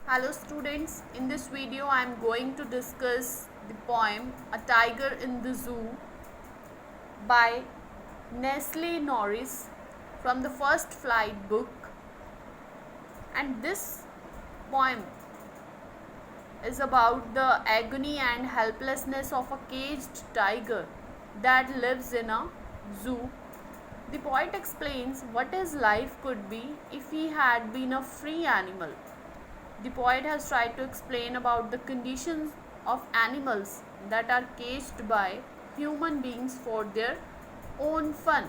Hello students, in this video I am going to discuss the poem A Tiger in the Zoo by Nestle Norris from the First Flight book. And this poem is about the agony and helplessness of a caged tiger that lives in a zoo. The poet explains what his life could be if he had been a free animal. The poet has tried to explain about the conditions of animals that are caged by human beings for their own fun.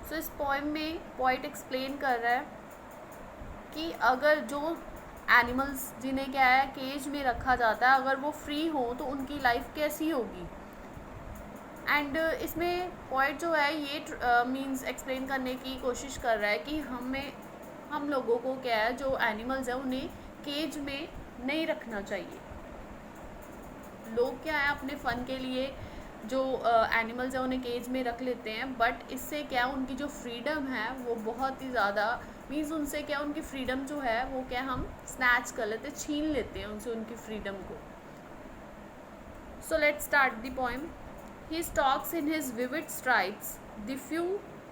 So इस poem में poet explain कर रहा है कि अगर जो animals जिन्हें क्या है केज में रखा जाता है अगर वो फ्री हो तो उनकी लाइफ कैसी होगी. एंड इसमें पॉइंट जो है ये मीन्स एक्सप्लेन करने की कोशिश कर रहा है कि हम लोगों को क्या है जो एनिमल्स है उन्हें केज में नहीं रखना चाहिए. लोग क्या है अपने फ़न के लिए जो एनिमल्स है उन्हें केज में रख लेते हैं, बट इससे क्या उनकी जो फ्रीडम है वो बहुत ही ज़्यादा मीन्स उनसे क्या उनकी फ्रीडम जो है वो क्या हम स्नैच कर लेते, छीन लेते हैं उनसे उनकी फ्रीडम को. So let's start the poem. He stalks in his vivid strides the few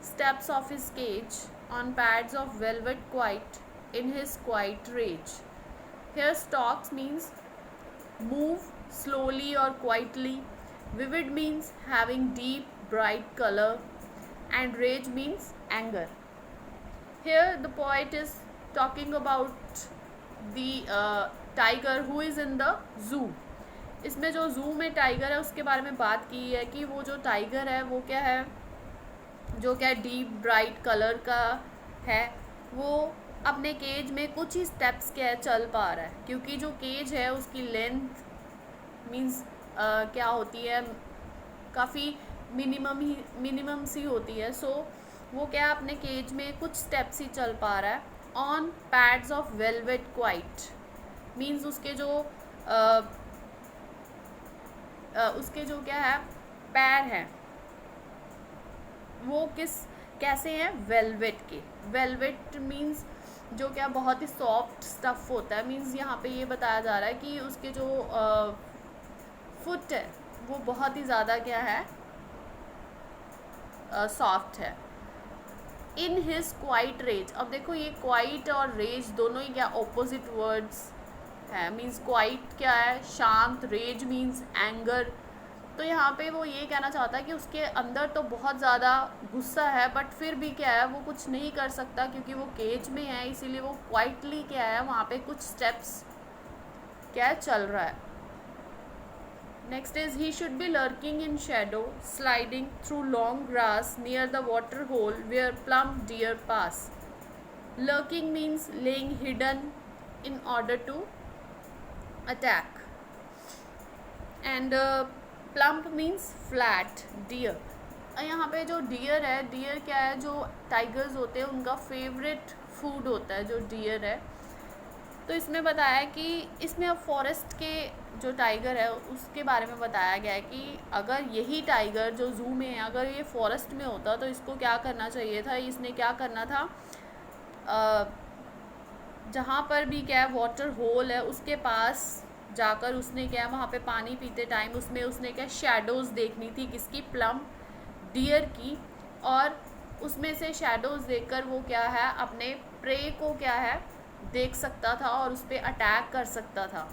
steps of his cage on pads of velvet quiet in his quiet rage. Here stalks means move slowly or quietly. Vivid means having deep bright color and rage means anger. Here the poet is talking about the tiger who is in the zoo. इसमें जो zoo में tiger है उसके बारे में बात की है कि वो जो टाइगर है वो क्या है जो क्या डीप ब्राइट कलर का है, वो अपने केज में कुछ ही स्टेप्स क्या है चल पा रहा है, क्योंकि जो केज है उसकी लेंथ मीन्स क्या होती है काफ़ी मिनिमम सी होती है. सो वो क्या अपने केज में कुछ स्टेप्स ही चल पा रहा है. On pads of velvet quite means उसके जो क्या है पैर हैं वो कैसे हैं वेलवेट के. वेलवेट मीन्स जो क्या बहुत ही सॉफ्ट स्टफ़ होता है. मीन्स यहाँ पे ये बताया जा रहा है कि उसके जो फुट है वो बहुत ही ज़्यादा क्या है सॉफ्ट है. In his quiet rage. अब देखो ये क्वाइट और रेज दोनों ही क्या ऑपोजिट वर्ड्स है. मीन्स क्वाइट क्या है शांत, रेज मीन्स एंगर. तो यहाँ पे वो ये कहना चाहता है कि उसके अंदर तो बहुत ज़्यादा गुस्सा है बट फिर भी क्या है वो कुछ नहीं कर सकता क्योंकि वो केज में है, इसीलिए वो क्वाइटली क्या है वहाँ पे कुछ स्टेप्स क्या है चल रहा है. Next is he should be lurking in shadow sliding through long grass near the water hole where plump deer pass. Lurking means laying hidden in order to attack and plump means flat. deer. यहाँ पे जो dear है, dear क्या है जो tigers होते हैं उनका फेवरेट फूड होता है जो डियर है. तो इसमें बताया है कि इसमें अब फॉरेस्ट के जो टाइगर है उसके बारे में बताया गया है कि अगर यही टाइगर जो ज़ू में है अगर ये फॉरेस्ट में होता तो इसको क्या करना चाहिए था. इसने क्या करना था जहाँ पर भी क्या है वाटर होल है उसके पास जाकर उसने क्या है वहाँ पे पानी पीते टाइम उसने क्या शैडोज़ देखनी थी किसकी, प्लम्प डियर की. और उसमें से शैडोज़ देखकर वो क्या है अपने प्रे को क्या है देख सकता था और उस पर अटैक कर सकता था,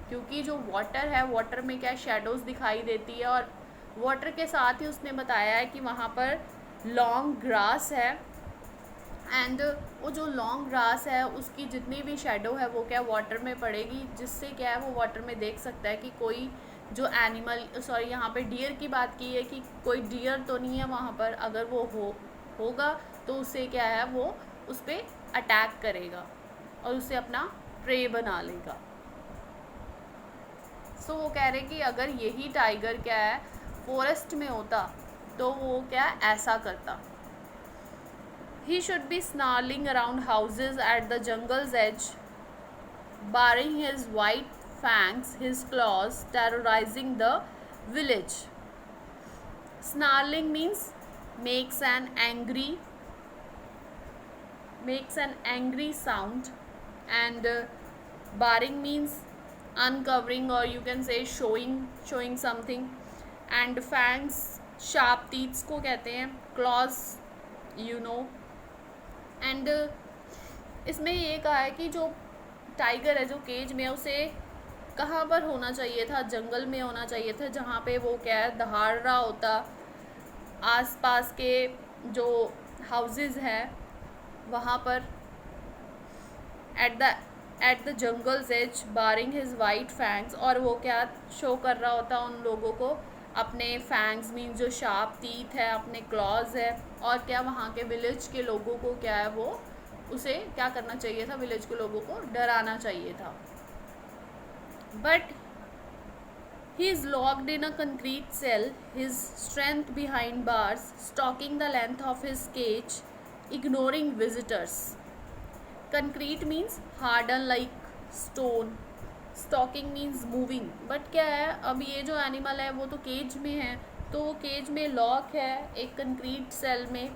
क्योंकि जो वाटर है वाटर में क्या शैडोज़ दिखाई देती है. और वाटर के साथ ही उसने बताया है कि वहाँ पर लॉन्ग ग्रास है एंड वो जो लॉन्ग ग्रास है उसकी जितनी भी शेडो है वो क्या वाटर में पड़ेगी, जिससे क्या है वो वाटर में देख सकता है कि कोई जो एनिमल यहाँ पे डियर की बात की है कि कोई डियर तो नहीं है वहाँ पर. अगर वो होगा तो उसे क्या है वो उस पर अटैक करेगा और उसे अपना प्रे बना लेगा. सो वो कह रहे कि अगर यही टाइगर क्या है फॉरेस्ट में होता तो वो क्या ऐसा करता. He should be snarling around houses at the jungle's edge, baring his white fangs, his claws, terrorizing the village. Snarling means makes an angry sound and barring means uncovering, or you can say showing something. and fangs sharp teeth को कहते हैं, claws you know. and इसमें ये कहा है कि जो tiger है जो केज में, उसे कहाँ पर होना चाहिए था, जंगल में होना चाहिए था, जहाँ पे वो क्या है दहाड़ रहा होता, आसपास के जो हाउसेस हैं वहाँ पर, at the jungle's edge baring his white fangs, और वो क्या शो कर रहा होता उन लोगों को अपने फैंग्स मीन जो शार्प टीथ है, अपने क्लॉज है, और क्या वहाँ के विलेज के लोगों को क्या है वो उसे क्या करना चाहिए था, विलेज के लोगों को डराना चाहिए था. But he is locked in a concrete cell, his strength behind bars, stalking the length of his cage, ignoring visitors. Concrete means harden like stone, stalking means moving. But क्या है, अब ये जो एनिमल है वो तो केज में है, तो केज में लॉक है एक कंक्रीट सेल में,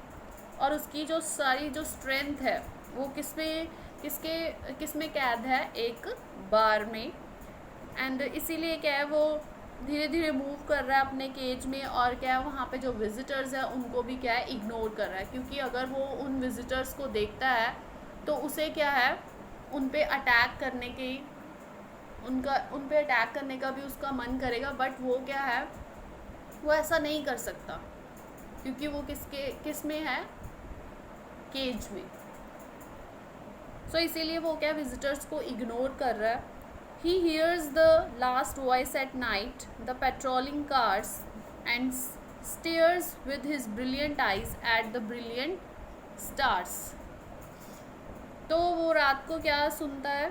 और उसकी जो सारी जो स्ट्रेंथ है वो किसमें कैद है, एक बार में. एंड इसीलिए क्या है वो धीरे धीरे मूव कर रहा है अपने केज में, और क्या है वहाँ पे जो विजिटर्स है उनको भी क्या है इग्नोर कर रहा है, क्योंकि अगर वो उन विजिटर्स को देखता है तो उसे क्या है उन पे अटैक करने का भी उसका मन करेगा. बट वो क्या है वो ऐसा नहीं कर सकता, क्योंकि वो किस में है, केज में. सो इसीलिए वो क्या विजिटर्स को इग्नोर कर रहा है. He hears the last voice at night, the patrolling cars, and stares with his brilliant eyes at the brilliant stars. तो वो रात को क्या सुनता है,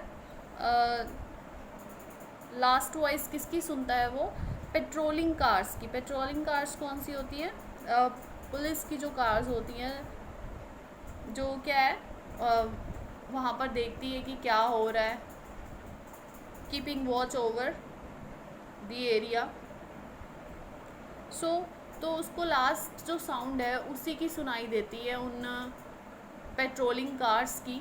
लास्ट वॉइस किसकी सुनता है वो, पेट्रोलिंग कार्स की. पेट्रोलिंग कार्स कौन सी होती हैं, पुलिस की जो कार्स होती हैं, जो क्या है वहाँ पर देखती है कि क्या हो रहा है, keeping watch over the area. तो उसको लास्ट जो साउंड है उसी की सुनाई देती है उन पेट्रोलिंग कार्स की.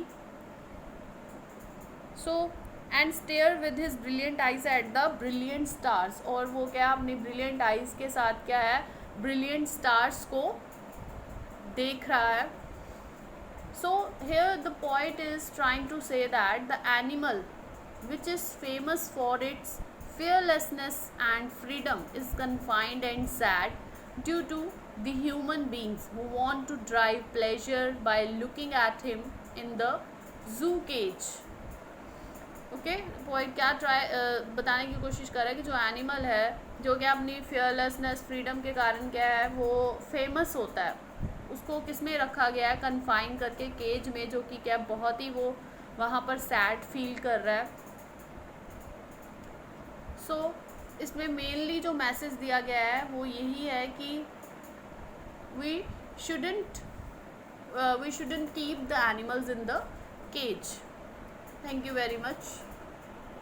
And stare with his brilliant eyes at the brilliant stars, और वो क्या अपनी ब्रिलियंट आइज के साथ क्या है ब्रिलियंट स्टार्स को देख रहा है. So here the point is trying to say that the animal which is famous for its fearlessness and freedom is confined and sad due to the human beings who want to drive pleasure by looking at him in the zoo cage. Okay, point क्या बताने की कोशिश कर रहा है कि जो animal है जो कि अपनी फियरलेसनेस फ्रीडम के कारण क्या है वो फेमस होता है, उसको किस में रखा गया है, कन्फाइन करके केज में, जो कि क्या बहुत ही वो वहाँ पर सैड फील कर रहा है. सो इसमें मेनली जो मैसेज दिया गया है वो यही है कि we shouldn't keep the animals in the cage. Thank you very much.